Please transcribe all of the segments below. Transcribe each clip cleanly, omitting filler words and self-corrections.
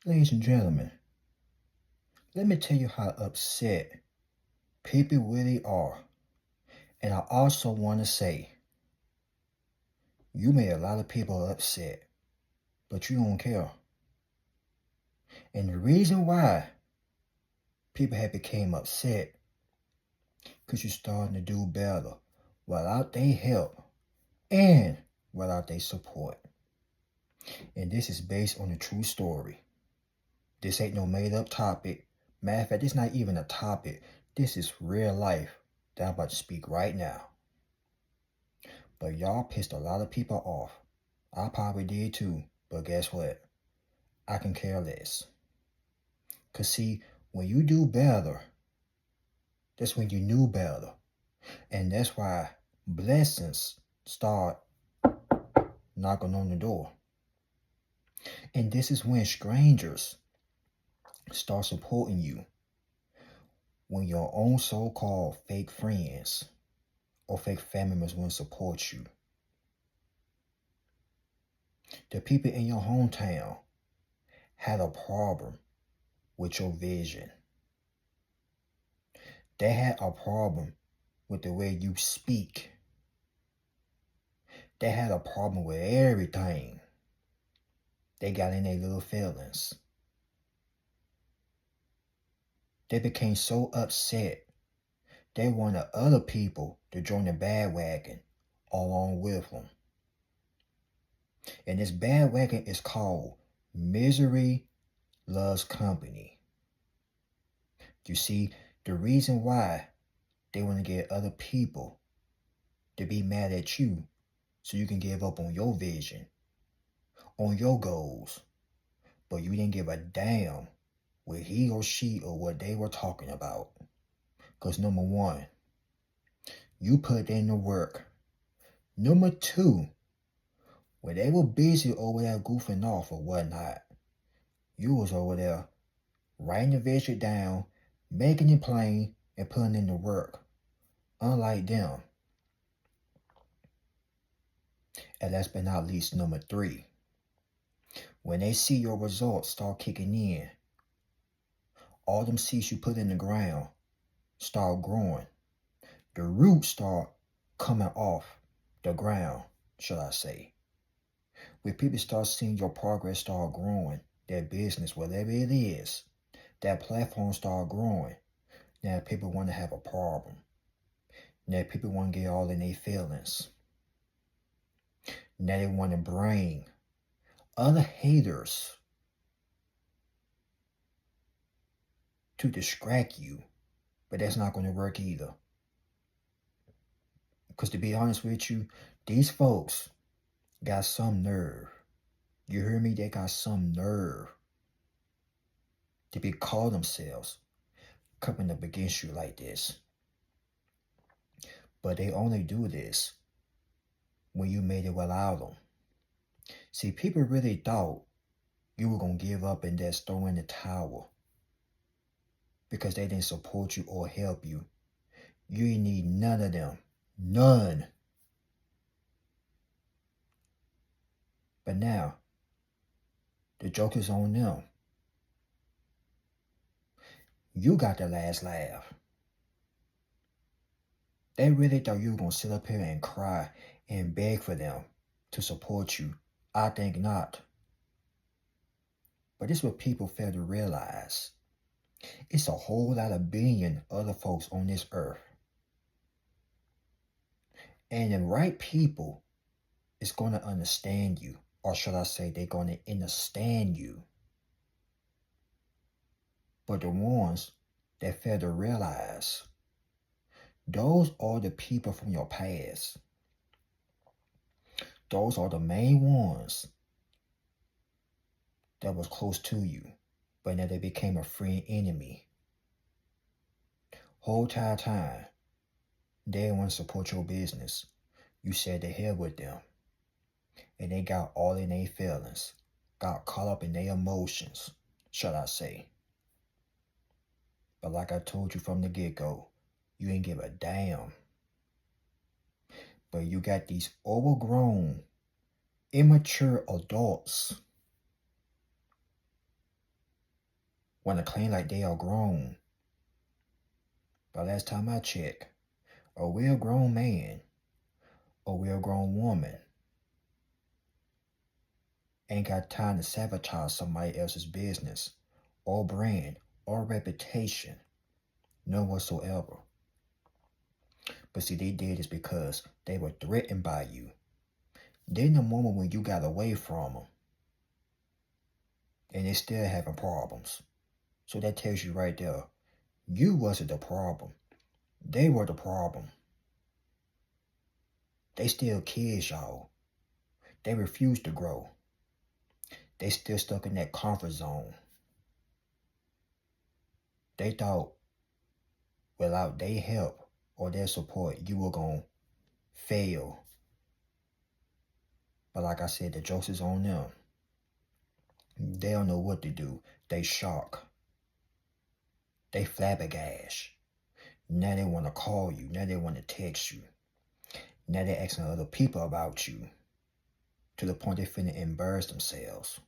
Ladies and gentlemen, let me tell you how upset people really are. And I also want to say, you made a lot of people upset, but you don't care. And the reason why people have become upset, because you're starting to do better without their help and without their support. And this is based on a true story. This ain't no made up topic. Matter of fact, this not even a topic. This is real life that I'm about to speak right now. But y'all pissed a lot of people off. I probably did too. But guess what? I can care less. Because see, when you do better, that's when you knew better. And that's why blessings start knocking on the door. And this is when strangers start supporting you. When your own so-called fake friends or fake family members won't support you. The people in your hometown had a problem with your vision. They had a problem with the way you speak. They had a problem with everything. They got in their little feelings. They became so upset. They wanted other people to join the bandwagon along with them. And this bandwagon is called Misery Loves Company. You see, the reason why they want to get other people to be mad at you so you can give up on your vision, on your goals, but you didn't give a damn what he or she or what they were talking about. Because number one, you put in the work. Number two, when they were busy over there goofing off or whatnot, you was over there writing the vision down, making it plain, and putting in the work. Unlike them. And last but not least, number three, when they see your results start kicking in, all them seeds you put in the ground start growing. The roots start coming off the ground, shall I say. When people start seeing your progress start growing, their business, whatever it is, that platform start growing, now people want to have a problem. Now people want to get all in their feelings. Now they want to bring other haters to distract you, but that's not going to work either. Because to be honest with you, these folks got some nerve. You hear me? They got some nerve to be call themselves coming up against you like this. But they only do this when you made it without them. See, people really thought you were going to give up and just throw in the towel because they didn't support you or help you. You ain't need none of them. None. But now, the joke is on them. You got the last laugh. They really thought you were going to sit up here and cry and beg for them to support you. I think not. But this is what people fail to realize. It's a whole lot of billion other folks on this earth. And the right people is going to understand you. Or should I say they're going to understand you. But the ones that fail to realize, those are the people from your past. Those are the main ones that was close to you, but now they became a friend enemy. Whole time, they didn't want to support your business. You said the hell with them. And they got all in their feelings, got caught up in their emotions, shall I say. But like I told you from the get-go, you ain't give a damn. But you got these overgrown, immature adults Want to claim like they are grown. But last time I checked, a real grown man, a real grown woman, ain't got time to sabotage somebody else's business, or brand, or reputation. None whatsoever. But see, they did this because they were threatened by you. Then the moment when you got away from them, and they still having problems. So that tells you right there, you wasn't the problem. They were the problem. They still kids, y'all. They refuse to grow. They still stuck in that comfort zone. They thought without their help or their support, you were going to fail. But like I said, the joke is on them. They don't know what to do. They shock. They flabbergasted. Now they want to call you. Now they want to text you. Now they're asking other people about you. To the point they're finna embarrass themselves.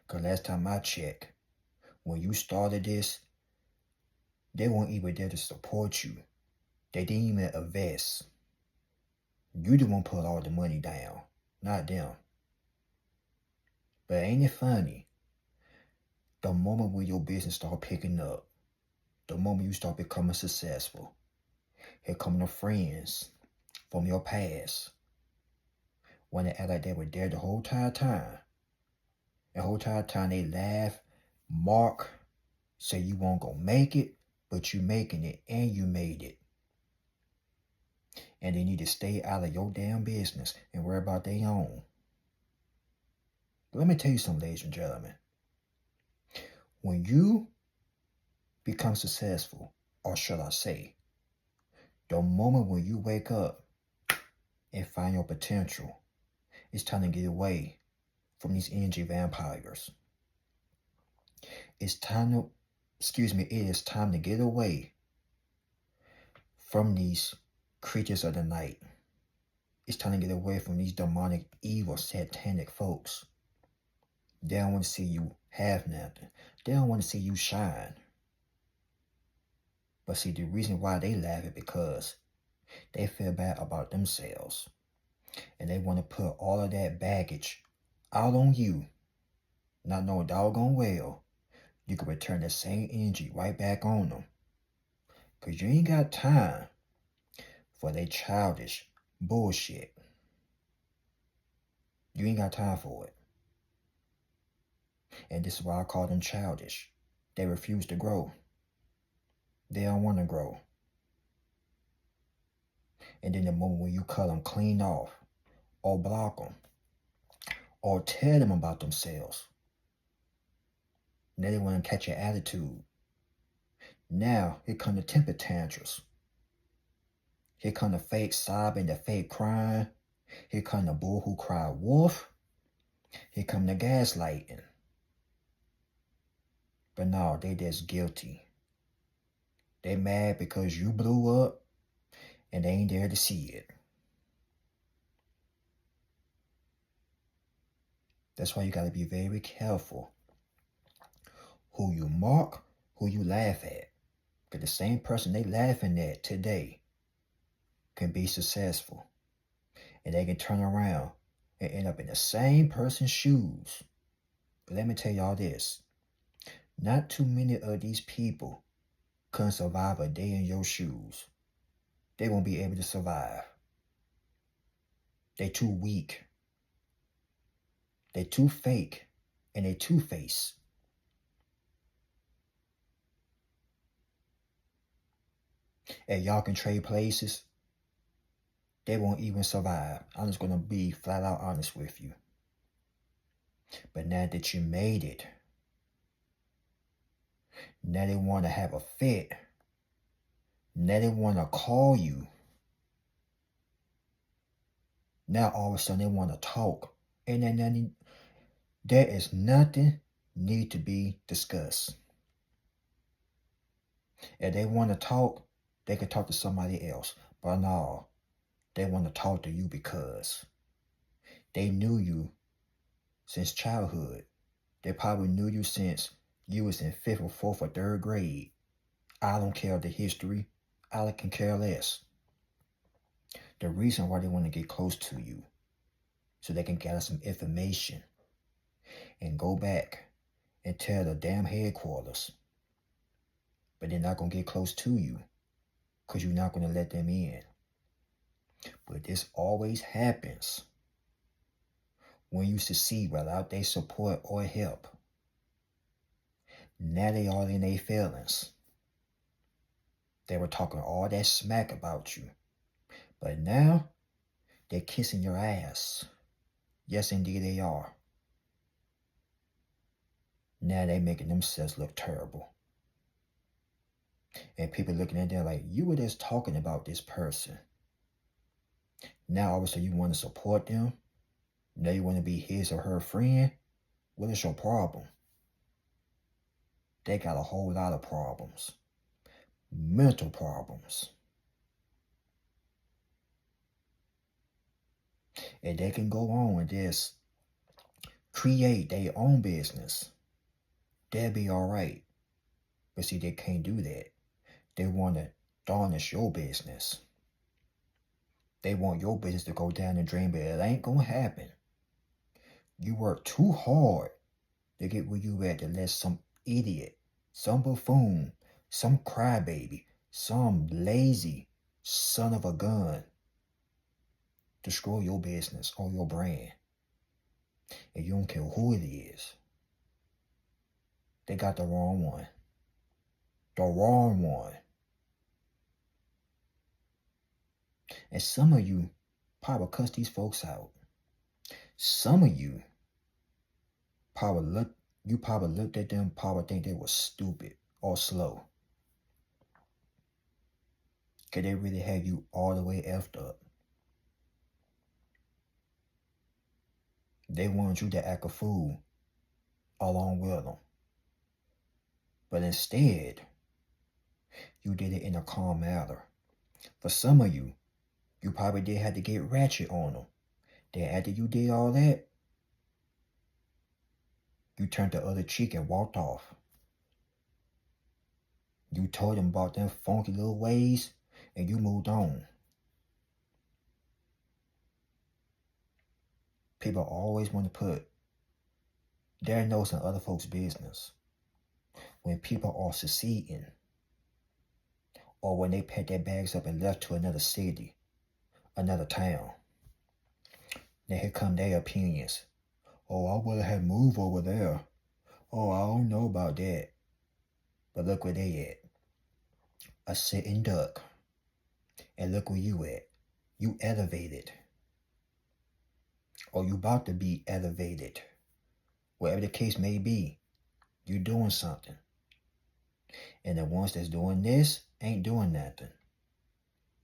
Because last time I checked, when you started this, they weren't even there to support you. They didn't even invest. You the one put all the money down, not them. But ain't it funny? The moment when your business start picking up, the moment you start becoming successful, here come the friends from your past. When they act like they were there the whole entire time. The whole entire time they laugh, mock, say you won't go make it, but you making it and you made it. And they need to stay out of your damn business and worry about their own. But let me tell you something, ladies and gentlemen. When you become successful, or should I say, the moment when you wake up and find your potential, it's time to get away from these energy vampires. It is time to get away from these creatures of the night. It's time to get away from these demonic, evil, satanic folks. They don't want to see you have nothing. They don't want to see you shine. But see, the reason why they laugh is because they feel bad about themselves. And they want to put all of that baggage out on you. Not knowing doggone well, you can return the same energy right back on them. Because you ain't got time for their childish bullshit. You ain't got time for it. And this is why I call them childish. They refuse to grow. They don't want to grow. And then the moment when you cut them clean off, or block them, or tell them about themselves, now they want to catch your attitude. Now, here come the temper tantrums. Here come the fake sobbing, the fake crying. Here come the bull who cried wolf. Here come the gaslighting. But no, they just guilty. They mad because you blew up and they ain't there to see it. That's why you got to be very careful who you mock, who you laugh at. Because the same person they laughing at today can be successful. And they can turn around and end up in the same person's shoes. But let me tell y'all this. Not too many of these people couldn't survive a day in your shoes. They won't be able to survive. They too weak. They too fake. And they two-faced. And y'all can trade places. They won't even survive. I'm just going to be flat out honest with you. But now that you made it, now they want to have a fit. Now they want to call you. Now all of a sudden they want to talk. And then there is nothing need to be discussed. If they want to talk, they can talk to somebody else. But no, they want to talk to you because they knew you since childhood. They probably knew you since You was in 5th or 4th or 3rd grade. I don't care the history. I can care less. The reason why they want to get close to you, so they can gather some information and go back and tell the damn headquarters. But they're not going to get close to you because you're not going to let them in. But this always happens when you succeed without their support or help. Now they all in their feelings. They were talking all that smack about you. But now, they're kissing your ass. Yes, indeed they are. Now they're making themselves look terrible. And people looking at them like, you were just talking about this person. Now all of a sudden you want to support them? Now you want to be his or her friend? What is your problem? They got a whole lot of problems. Mental problems. And they can go on and just create their own business. They'll be alright. But see, they can't do that. They want to tarnish your business. They want your business to go down the drain, but it ain't gonna happen. You work too hard to get where you at to let some idiot, some buffoon, some crybaby, some lazy son of a gun destroy your business or your brand. And you don't care who it is. They got the wrong one. The wrong one. And some of you probably cuss these folks out. Some of you probably looked at them, probably think they were stupid or slow. Cause they really had you all the way effed up. They wanted you to act a fool along with them. But instead, you did it in a calm manner. For some of you, you probably did have to get ratchet on them. Then after you did all that, you turned the other cheek and walked off. You told them about them funky little ways, and you moved on. People always want to put their nose in other folks' business when people are succeeding, or when they packed their bags up and left to another city, another town. Now here come their opinions. Oh, I would have moved over there. Oh, I don't know about that. But look where they at. A sitting duck. And look where you at. You elevated. Or you about to be elevated. Whatever the case may be, you're doing something. And the ones that's doing this ain't doing nothing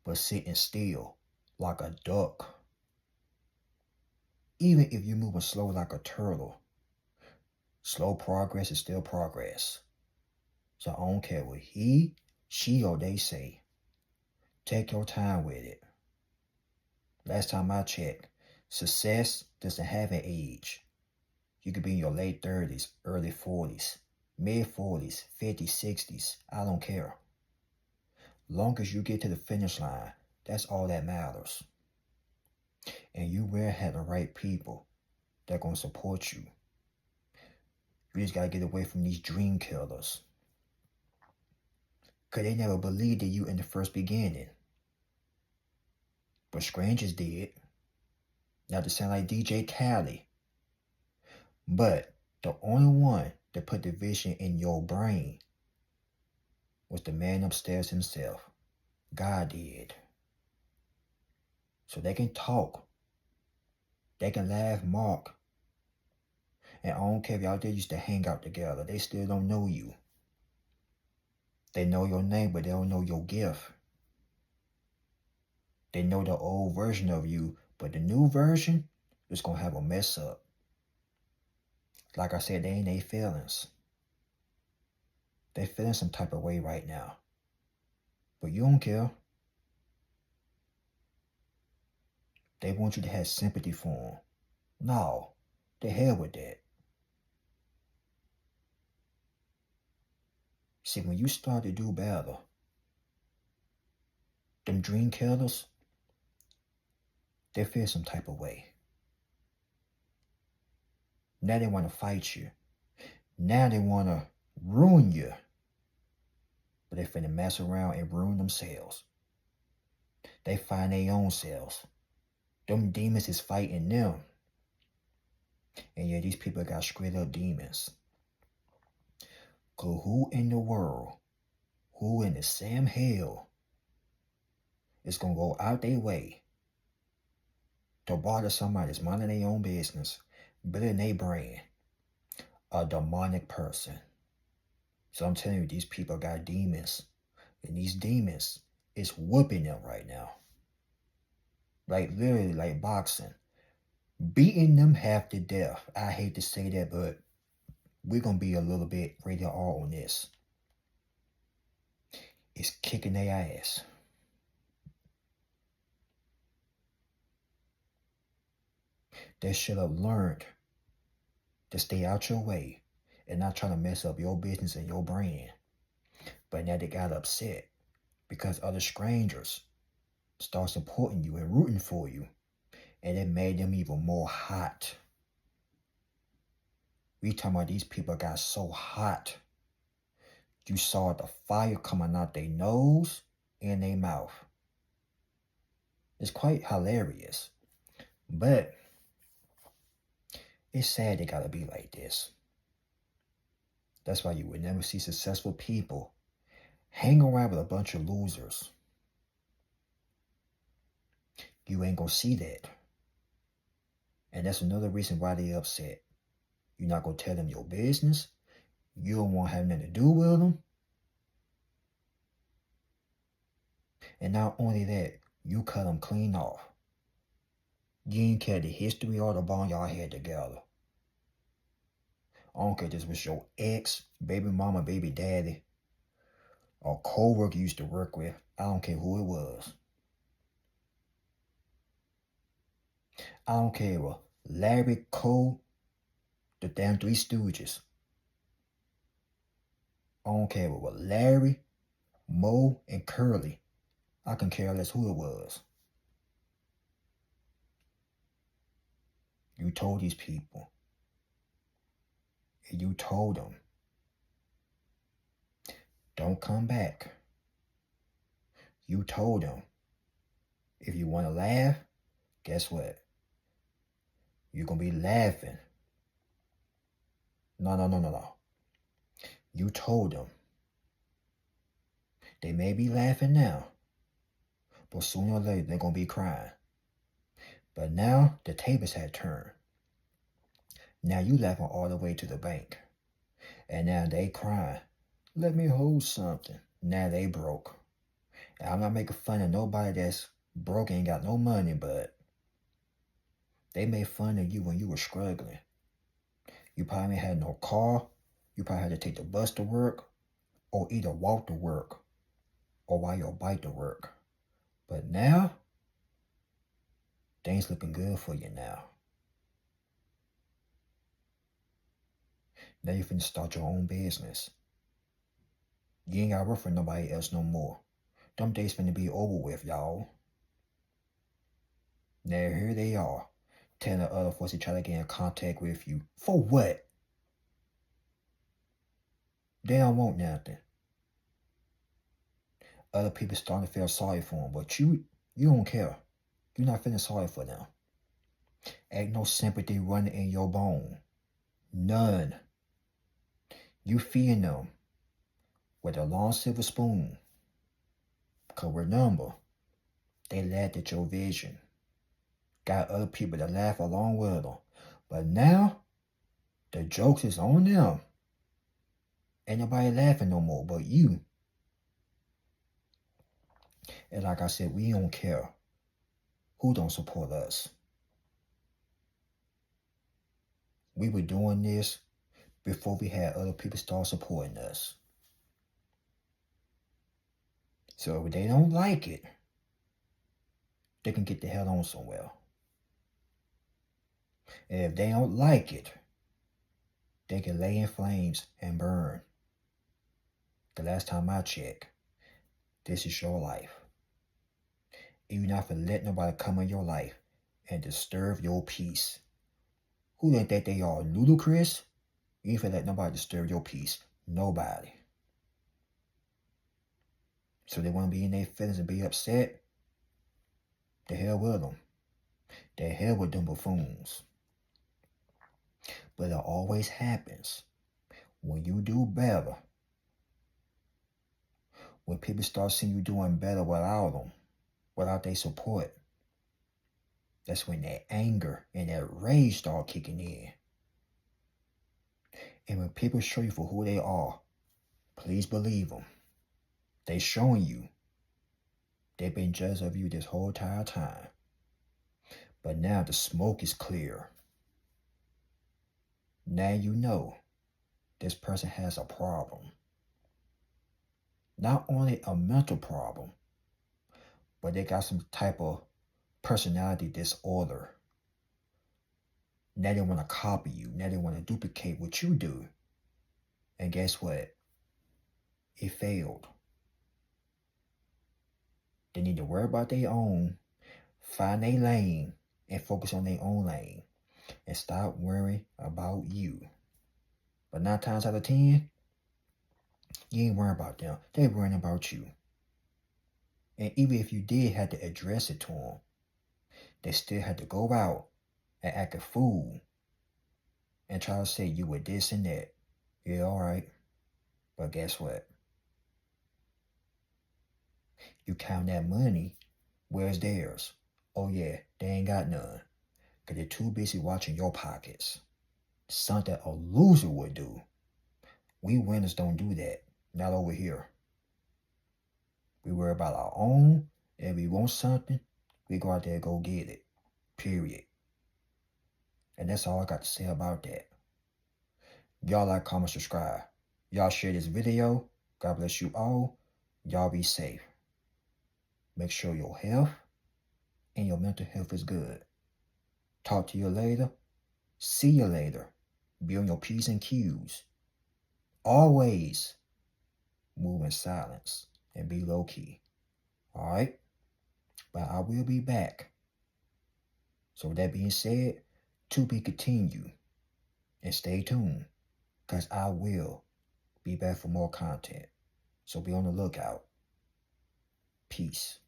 but sitting still like a duck. Even if you're moving slow like a turtle, slow progress is still progress. So I don't care what he, she, or they say. Take your time with it. Last time I checked, success doesn't have an age. You could be in your late 30s, early 40s, mid 40s, 50s, 60s. I don't care. Long as you get to the finish line, that's all that matters. And you will have the right people that are going to support you. You just got to get away from these dream killers. Because they never believed in you in the first beginning. But strangers did. Not to sound like DJ Khaled. But the only one that put the vision in your brain was the man upstairs himself. God did. So they can talk. They can laugh, mock. And I don't care if y'all did used to hang out together. They still don't know you. They know your name, but they don't know your gift. They know the old version of you, but the new version is going to have a mess up. Like I said, they ain't their feelings. They feeling some type of way right now. But you don't care. They want you to have sympathy for them. No, the hell with that. See, when you start to do better, them dream killers, they feel some type of way. Now they want to fight you. Now they want to ruin you. But they finna mess around and ruin themselves. They find their own selves. Them demons is fighting them. And yeah, these people got straight up demons. Cause who in the world, who in the same hell is gonna go out their way to bother somebody that's minding their own business, building their brand? A demonic person. So I'm telling you, these people got demons. And these demons is whooping them right now. Like literally like boxing. Beating them half to death. I hate to say that, but we're going to be a little bit rated R on this. It's kicking their ass. They should have learned to stay out your way and not try to mess up your business and your brand. But now they got upset because other strangers start supporting you and rooting for you. And it made them even more hot. We talking about these people got so hot. You saw the fire coming out their nose and their mouth. It's quite hilarious. But it's sad they gotta be like this. That's why you would never see successful people hang around with a bunch of losers. You ain't gonna see that. And that's another reason why they upset. You're not gonna tell them your business. You don't want to have nothing to do with them. And not only that, you cut them clean off. You ain't care the history or the bond y'all had together. I don't care if this was your ex, baby mama, baby daddy, or co-worker you used to work with. I don't care who it was. I don't care what Larry, Cole, the damn Three Stooges. I don't care what Larry, Moe, and Curly. I can care less who it was. You told these people. And you told them. Don't come back. You told them. If you want to laugh, guess what? You're going to be laughing. No. You told them. They may be laughing now, but sooner or later they're going to be crying. But now the tables had turned. Now you laughing all the way to the bank. And now they crying. Let me hold something. Now they broke. And I'm not making fun of nobody that's broke and ain't got no money, but they made fun of you when you were struggling. You probably had no car. You probably had to take the bus to work, or either walk to work, or ride your bike to work. But now, things looking good for you now. Now you finna start your own business. You ain't gotta work for nobody else no more. Them days finna be over with, y'all. Now here they are, telling the other folks to try to get in contact with you. For what? They don't want nothing. Other people starting to feel sorry for them, but you don't care. You're not feeling sorry for them. Ain't no sympathy running in your bone. None. You feeding them with a long silver spoon. Because remember, they laughed at your vision. Got other people to laugh along with them. But now, the jokes is on them. Ain't nobody laughing no more but you. And like I said, we don't care who don't support us. We were doing this before we had other people start supporting us. So if they don't like it, they can get the hell on somewhere. And if they don't like it, they can lay in flames and burn. The last time I checked, this is your life. And you're not gonna let nobody come in your life and disturb your peace. Who they think they are? Ludicrous? You ain't finna let nobody disturb your peace. Nobody. So they want to be in their feelings and be upset? The hell with them. The hell with them buffoons. But it always happens when you do better. When people start seeing you doing better without them, without their support, that's when that anger and that rage start kicking in. And when people show you for who they are, please believe them. They showing you. They've been jealous of you this whole entire time. But now the smoke is clear. Now you know this person has a problem. Not only a mental problem, but they got some type of personality disorder. Now they want to copy you. Now they want to duplicate what you do. And guess what? It failed. They need to worry about their own, find their lane, and focus on their own lane. And stop worrying about you. But 9 times out of 10, you ain't worrying about them. They worrying about you. And even if you did have to address it to them, they still had to go out and act a fool and try to say you were this and that. Yeah, alright. But guess what? You count that money, where's theirs? Oh yeah, they ain't got none. Because they're too busy watching your pockets. Something a loser would do. We winners don't do that. Not over here. We worry about our own. If we want something, we go out there and go get it. Period. And that's all I got to say about that. Y'all like, comment, subscribe. Y'all share this video. God bless you all. Y'all be safe. Make sure your health and your mental health is good. Talk to you later. See you later. Be on your P's and Q's. Always move in silence and be low key. Alright? But I will be back. So with that being said, to be continued. And stay tuned. Because I will be back for more content. So be on the lookout. Peace.